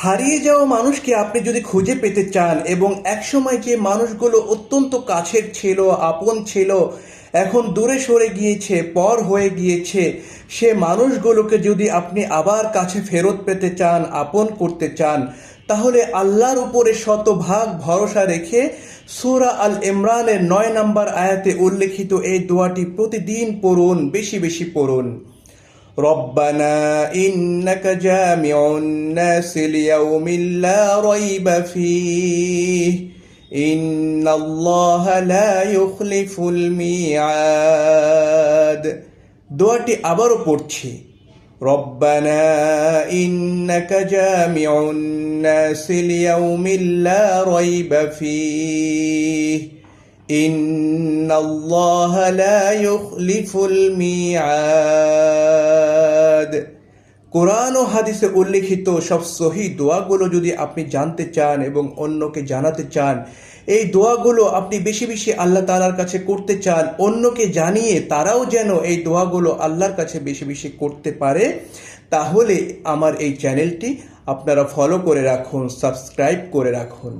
হারিয়ে যাওয়া মানুষকে আপনি যদি খুঁজে পেতে চান এবং একসময় যে মানুষগুলো অত্যন্ত কাছের ছিল, আপন ছিল, এখন দূরে সরে গিয়েছে, পর হয়ে গিয়েছে, সে মানুষগুলোকে যদি আপনি আবার কাছে ফেরত পেতে চান, আপন করতে চান, তাহলে আল্লাহর উপরে শতভাগ ভরসা রেখে সূরা আল ইমরানের ৯ নম্বর আয়াতে উল্লেখিত এই দোয়াটি প্রতিদিন পড়ুন, বেশি বেশি পড়ুন। ربنا إنك جامع الناس ليوم لا ريب فيه إن الله لا يخلف الميعاد। দোয়াটি আবারও পড়ছি, ربنا إنك جامع الناس ليوم لا ريب فيه إن الله لا يخلف الميعاد। কোরআন ও হাদিসে উল্লেখিত সব সহি দোয়াগুলো যদি আপনি জানতে চান এবং অন্যকে জানাতে চান, এই দোয়াগুলো আপনি বেশি বেশি আল্লাহ তাআলার কাছে করতে চান, অন্যকে জানিয়ে তারাও যেন এই দোয়াগুলো আল্লাহর কাছে বেশি বেশি করতে পারে, তাহলে আমার এই চ্যানেলটি আপনারা ফলো করে রাখুন, সাবস্ক্রাইব করে রাখুন।